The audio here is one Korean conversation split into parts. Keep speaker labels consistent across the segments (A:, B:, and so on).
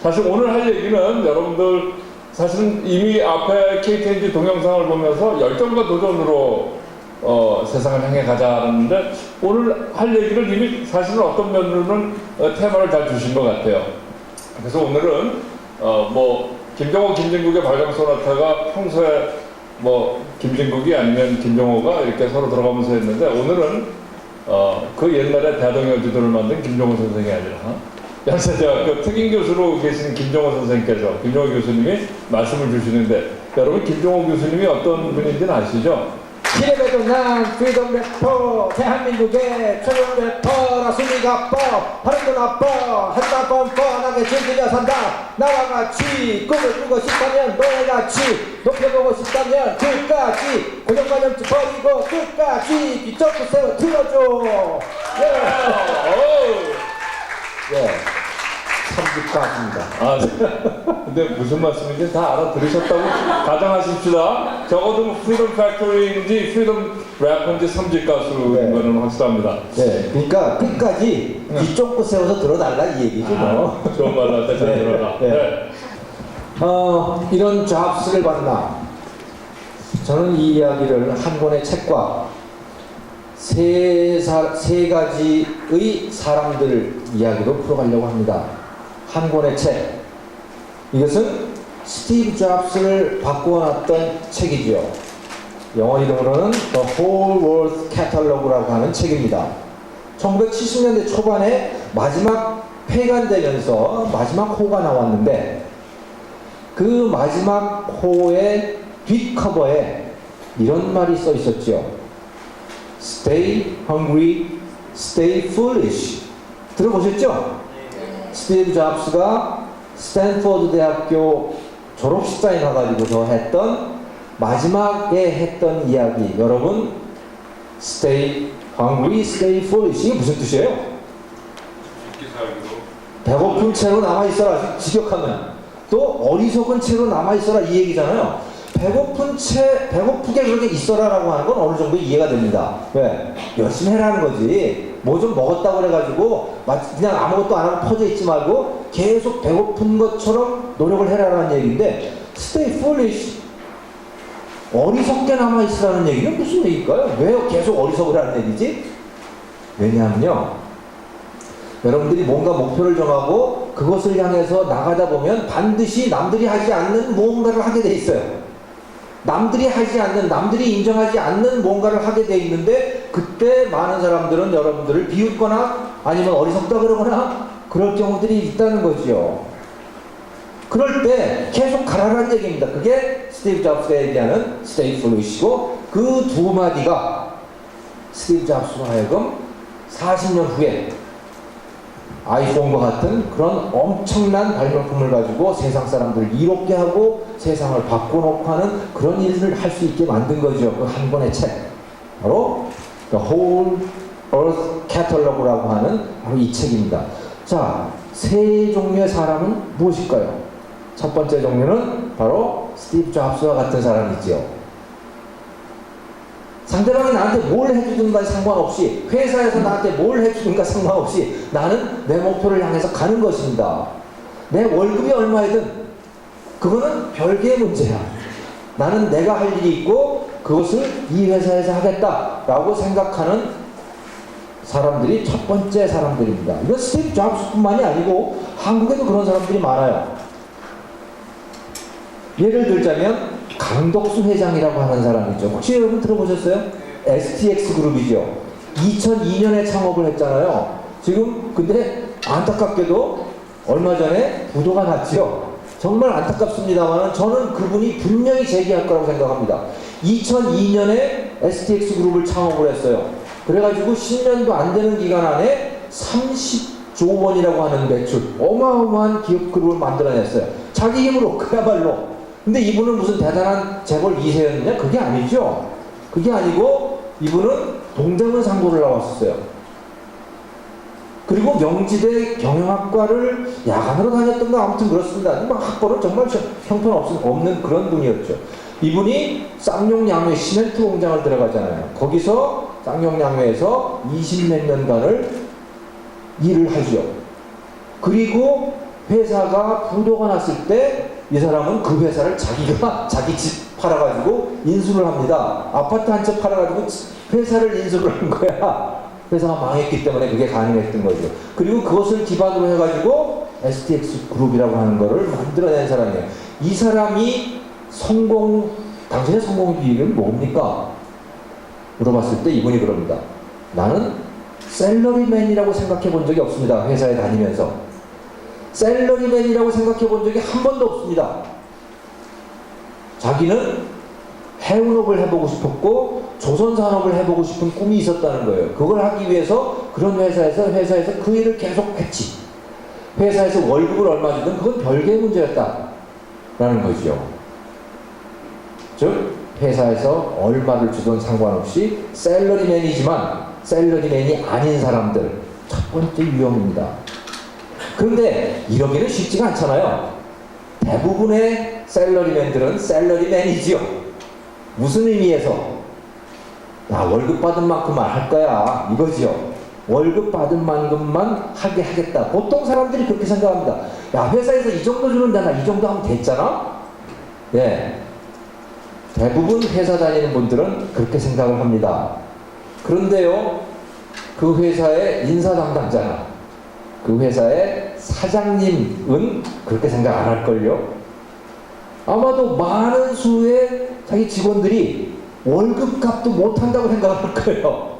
A: 사실 오늘 할 얘기는 여러분들 사실은 이미 앞에 KTNG 동영상을 보면서 열정과 도전으로 세상을 향해 가자는데 오늘 할 얘기를 이미 사실은 어떤 면으로는 테마를 잘 주신 것 같아요. 그래서 오늘은 뭐 김정호, 김진국의 발광소나타가 평소에 뭐 김진국이 아니면 김정호가 이렇게 서로 들어가면서 했는데 오늘은 그 옛날에 대동여지도를 만든 김정호 선생이 아니라 연세대학교 특임교수로 계신 김정호 선생님께서 김정호 교수님이 말씀을 주시는데 여러분 김정호 교수님이 어떤 분인지는 아시죠?
B: 이래봬도 난 프리덤 래퍼 대한민국의 최고 래퍼라 순위가 뻔 하루도 나빠 한땀 뻔뻔하게 즐기며 산다 나와 같이 꿈을 꾸고 싶다면 너네같이 높여보고 싶다면 끝까지 고정관념 버리고 끝까지 뒤쫓고 세워 틀어줘 예. 참직가입니다.
A: 근데 무슨 말씀인지 다 알아들으셨다고 가정하십시다. 적어도 프리덤 팩토리인지 프리덤 래퍼인지 삼직 가수인 거는 확실합니다.
B: 네, 그러니까 끝까지 뒤쫓고 세워서 들어달라 이 얘기죠. 뭐.
A: 좋은 말로 할때 잘 들어가.
B: 네. 이런 잡스를 봤나? 저는 이 이야기를 한 권의 책과 세 가지의 사람들 이야기로 풀어가려고 합니다. 한 권의 책. 이것은 스티브 잡스를 바꾸어놨던 책이지요. 영어 이름으로는 The Whole World Catalog라고 하는 책입니다. 1970년대 초반에 마지막 폐간되면서 마지막 호가 나왔는데 그 마지막 호의 뒷커버에 이런 말이 써 있었죠. Stay hungry, stay foolish. 들어보셨죠? 스티브 잡스가 스탠포드 대학교 졸업식장에 가가지고서 했던 마지막에 했던 이야기. 여러분, Stay hungry, stay foolish. 이게 무슨 뜻이에요? 배고픈 채로 남아있어라. 직역하면. 또 어리석은 채로 남아있어라. 이 얘기잖아요. 배고프게 그렇게 있어라라고 하는 건 어느 정도 이해가 됩니다. 왜? 열심히 해라는 거지. 뭐 좀 먹었다고 그래가지고 그냥 아무것도 안 하고 퍼져 있지 말고 계속 배고픈 것처럼 노력을 해라라는 얘기인데 stay foolish. 어리석게 남아있으라는 얘기는 무슨 얘기일까요? 왜 계속 어리석으라는 얘기지? 왜냐하면요. 여러분들이 뭔가 목표를 정하고 그것을 향해서 나가다 보면 반드시 남들이 하지 않는 무언가를 하게 돼 있어요. 남들이 하지 않는, 남들이 인정하지 않는 뭔가를 하게 돼 있는데 그때 많은 사람들은 여러분들을 비웃거나 아니면 어리석다 그러거나 그럴 경우들이 있다는 거지요. 그럴 때 계속 가라라는 얘기입니다. 그게 스티브 잡스가 얘기하는 stay foolish고 그 두 마디가 스티브 잡스로 하여금 40년 후에 아이폰과 같은 그런 엄청난 발명품을 가지고 세상 사람들을 이롭게 하고 세상을 바꿔놓고 하는 그런 일을 할 수 있게 만든 거죠. 그 한 권의 책. 바로 The Whole Earth Catalog라고 하는 바로 이 책입니다. 자, 세 종류의 사람은 무엇일까요? 첫 번째 종류는 바로 스티브 잡스와 같은 사람이지요. 상대방이 나한테 뭘 해주든가 상관없이 회사에서 나한테 뭘 해주든가 상관없이 나는 내 목표를 향해서 가는 것입니다. 내 월급이 얼마이든 그거는 별개의 문제야. 나는 내가 할 일이 있고 그것을 이 회사에서 하겠다라고 생각하는 사람들이 첫 번째 사람들입니다. 이건 스티브 잡스뿐만이 아니고 한국에도 그런 사람들이 많아요. 예를 들자면 강덕수 회장이라고 하는 사람이죠. 혹시 여러분 들어보셨어요? STX 그룹이죠. 2002년에 창업을 했잖아요. 지금 근데 안타깝게도 얼마 전에 부도가 났죠. 정말 안타깝습니다만 저는 그분이 분명히 재기할 거라고 생각합니다. 2002년에 STX 그룹을 창업을 했어요. 그래가지고 10년도 안 되는 기간 안에 30조 원이라고 하는 매출, 어마어마한 기업 그룹을 만들어냈어요. 자기 힘으로 그야말로. 근데 이분은 무슨 대단한 재벌 2세였느냐? 그게 아니죠. 그게 아니고 이분은 동대문 상고를 나왔었어요. 그리고 명지대 경영학과를 야간으로 다녔던가 아무튼 그렇습니다. 학벌은 정말 형편없는 그런 분이었죠. 이분이 쌍용양회 시멘트 공장을 들어가잖아요. 거기서 쌍용양회에서 20몇 년간을 일을 하죠. 그리고 회사가 부도가 났을 때 이 사람은 그 회사를 자기 집 팔아가지고 인수를 합니다. 아파트 한 채 팔아가지고 회사를 인수를 한 거야. 회사가 망했기 때문에 그게 가능했던 거죠. 그리고 그것을 기반으로 해가지고 STX 그룹이라고 하는 거를 만들어낸 사람이에요. 이 사람이 당신의 성공 비결은 뭡니까? 물어봤을 때 이분이 그럽니다. 나는 셀러리맨이라고 생각해 본 적이 없습니다. 회사에 다니면서. 셀러리맨이라고 생각해 본 적이 한 번도 없습니다. 자기는 해운업을 해보고 싶었고 조선산업을 해보고 싶은 꿈이 있었다는 거예요. 그걸 하기 위해서 그런 회사에서 그 일을 계속 했지. 회사에서 월급을 얼마 주든 그건 별개의 문제였다라는 거죠. 즉 회사에서 얼마를 주든 상관없이 셀러리맨이지만 셀러리맨이 아닌 사람들 첫 번째 유형입니다. 그런데 이러기는 쉽지가 않잖아요. 대부분의 셀러리맨들은 셀러리맨이지요. 무슨 의미에서? 나 월급 받은 만큼만 할 거야 이거지요. 월급 받은 만큼만 하게 하겠다. 보통 사람들이 그렇게 생각합니다. 야, 회사에서 이 정도 주는데 나 이 정도 하면 됐잖아? 예. 대부분 회사 다니는 분들은 그렇게 생각을 합니다. 그런데요, 그 회사의 인사 담당자나 그 회사의 사장님은 그렇게 생각 안 할걸요? 아마도 많은 수의 자기 직원들이 월급값도 못한다고 생각할 거예요.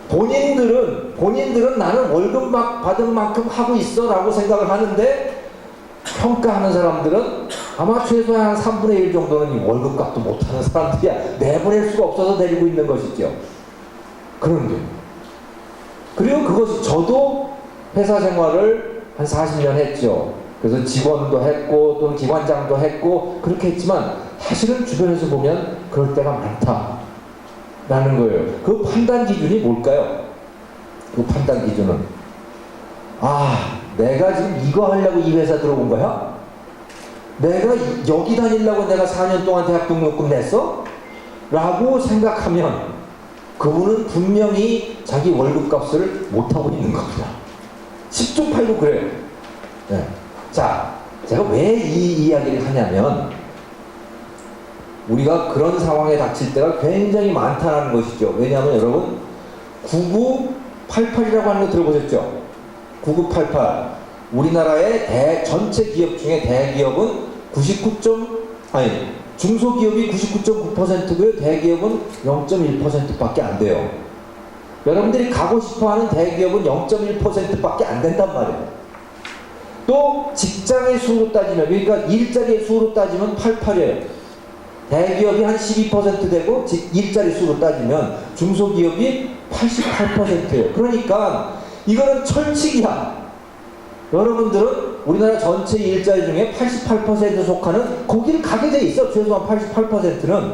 B: 본인들은 나는 월급 받은 만큼 하고 있어 라고 생각을 하는데 평가하는 사람들은 아마 최소한 3분의 1 정도는 이 월급값도 못하는 사람들이야. 내보낼 수가 없어서 데리고 있는 것이죠. 그런데 그리고 그것이 저도 회사 생활을 한 40년 했죠. 그래서 직원도 했고 또 기관장도 했고 그렇게 했지만 사실은 주변에서 보면 그럴 때가 많다라는 거예요. 그 판단 기준이 뭘까요? 그 판단 기준은 내가 지금 이거 하려고 이 회사 들어온 거야? 내가 여기 다니려고 내가 4년 동안 대학 등록금 냈어? 라고 생각하면 그분은 분명히 자기 월급값을 못하고 있는 겁니다. 10조 팔고 그래요. 네. 자, 제가 왜 이 이야기를 하냐면 우리가 그런 상황에 닥칠 때가 굉장히 많다는 것이죠. 왜냐하면 여러분 9988이라고 하는 거 들어보셨죠? 9988 우리나라의 전체 기업 중에 대기업은 중소기업이 99.9%고요. 대기업은 0.1%밖에 안 돼요. 여러분들이 가고 싶어하는 대기업은 0.1%밖에 안 된단 말이에요. 또 직장의 수로 따지면 그러니까 일자리의 수로 따지면 88이에요. 대기업이 한 12% 되고 일자리 수로 따지면 중소기업이 88%예요. 그러니까 이거는 철칙이야. 여러분들은 우리나라 전체 일자리 중에 88% 속하는 거기를 가게 돼 있어. 최소한 88%는.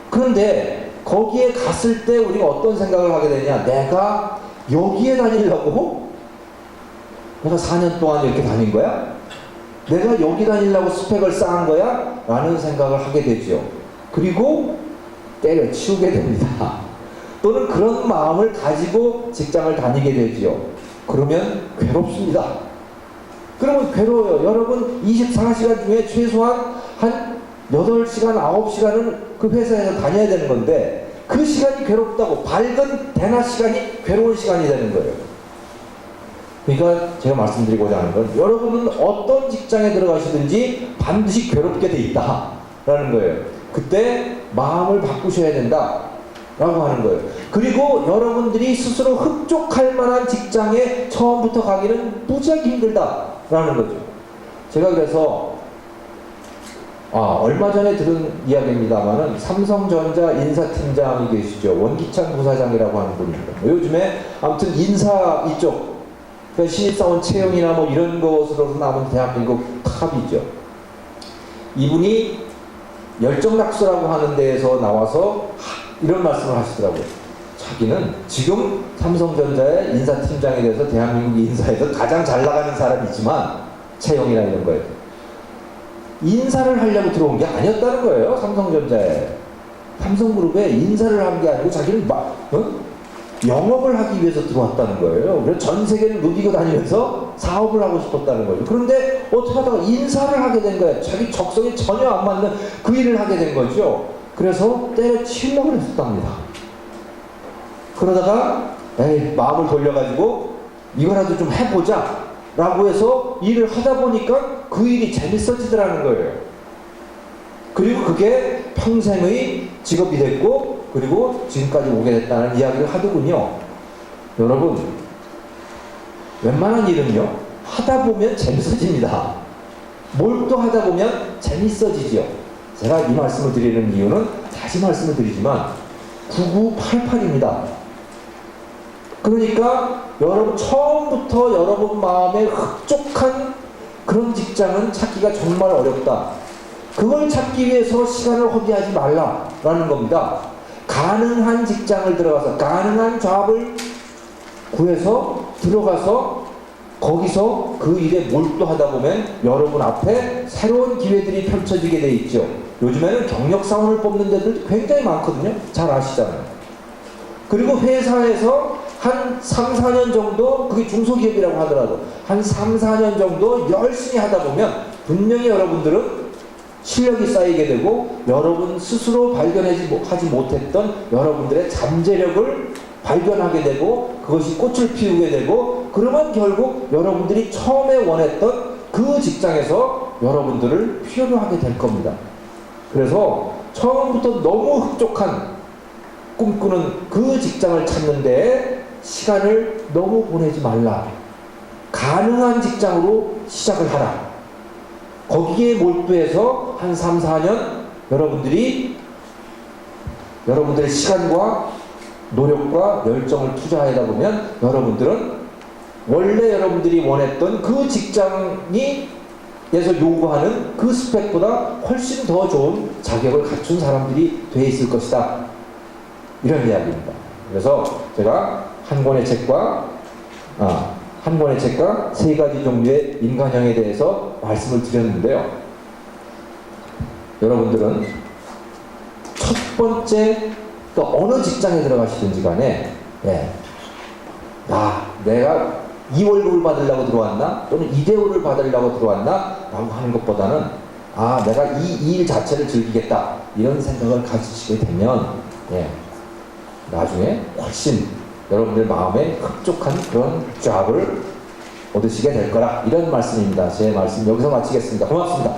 B: 그런데 거기에 갔을 때 우리가 어떤 생각을 하게 되냐. 내가 여기에 다니려고? 내가 4년 동안 이렇게 다닌 거야? 내가 여기 다니려고 스펙을 쌓은 거야? 라는 생각을 하게 되죠. 그리고 때려치우게 됩니다. 또는 그런 마음을 가지고 직장을 다니게 되죠. 그러면 괴롭습니다. 그러면 괴로워요. 여러분 24시간 중에 최소한 한 8시간, 9시간은 그 회사에서 다녀야 되는 건데 그 시간이 괴롭다고 밝은 대낮 시간이 괴로운 시간이 되는 거예요. 그러니까 제가 말씀드리고자 하는 건 여러분은 어떤 직장에 들어가시든지 반드시 괴롭게 돼 있다라는 거예요. 그때 마음을 바꾸셔야 된다 라고 하는 거예요. 그리고 여러분들이 스스로 흡족할 만한 직장에 처음부터 가기는 무지하게 힘들다라는 거죠. 제가 그래서 얼마 전에 들은 이야기입니다만은 삼성전자 인사팀장이 계시죠. 원기찬 부사장이라고 하는 분입니다. 요즘에 아무튼 인사 이쪽 그러니까 신입사원 채용이나 뭐 이런 것으로서 남은 대한민국 탑이죠. 이분이 열정낙수라고 하는 데에서 나와서 이런 말씀을 하시더라고요. 자기는 지금 삼성전자의 인사팀장에 대해서 대한민국 인사에서 가장 잘 나가는 사람이지만 채용이나 이런 거에 인사를 하려고 들어온 게 아니었다는 거예요. 삼성전자에 삼성그룹에 인사를 한 게 아니고 자기는 영업을 하기 위해서 들어왔다는 거예요. 그래서 전 세계를 누비고 다니면서 사업을 하고 싶었다는 거죠. 그런데 어떻게 하다가 인사를 하게 된 거예요. 자기 적성에 전혀 안 맞는 그 일을 하게 된 거죠. 그래서 때려치우려고 했었답니다. 그러다가 마음을 돌려가지고 이거라도 좀 해보자 라고 해서 일을 하다 보니까 그 일이 재밌어지더라는 거예요. 그리고 그게 평생의 직업이 됐고 그리고 지금까지 오게 됐다는 이야기를 하더군요. 여러분, 웬만한 일은요 하다 보면 재밌어집니다. 몰두하다 보면 재밌어지죠. 제가 이 말씀을 드리는 이유는 다시 말씀을 드리지만 9988입니다. 그러니까 여러분 처음부터 여러분 마음에 흡족한 그런 직장은 찾기가 정말 어렵다. 그걸 찾기 위해서 시간을 허비하지 말라라는 겁니다. 가능한 직장을 들어가서 가능한 잡을 구해서 들어가서 거기서 그 일에 몰두하다 보면 여러분 앞에 새로운 기회들이 펼쳐지게 돼 있죠. 요즘에는 경력사원을 뽑는 데들 굉장히 많거든요. 잘 아시잖아요. 그리고 회사에서 한 3, 4년 정도, 그게 중소기업이라고 하더라도 한 3, 4년 정도 열심히 하다 보면 분명히 여러분들은 실력이 쌓이게 되고 여러분 스스로 발견하지 못했던 여러분들의 잠재력을 발견하게 되고 그것이 꽃을 피우게 되고 그러면 결국 여러분들이 처음에 원했던 그 직장에서 여러분들을 필요로 하게 될 겁니다. 그래서 처음부터 너무 흡족한 꿈꾸는 그 직장을 찾는 데 시간을 너무 보내지 말라. 가능한 직장으로 시작을 하라. 거기에 몰두해서 한 3, 4년 여러분들의 시간과 노력과 열정을 투자하다 보면 여러분들은 원래 여러분들이 원했던 그 직장이 에서 요구하는 그 스펙보다 훨씬 더 좋은 자격을 갖춘 사람들이 돼 있을 것이다. 이런 이야기입니다. 그래서 제가 한 권의 책과 세 가지 종류의 인간형에 대해서 말씀을 드렸는데요. 여러분들은 첫 번째 또 어느 직장에 들어가시든지 간에 내가 이 월급을 받으려고 들어왔나 또는 이 대우를 받으려고 들어왔나 라고 하는 것보다는 내가 이 일 자체를 즐기겠다 이런 생각을 가지시게 되면 나중에 훨씬 여러분들 마음에 흡족한 그런 잡을 얻으시게 될 거라 이런 말씀입니다. 제 말씀 여기서 마치겠습니다. 고맙습니다.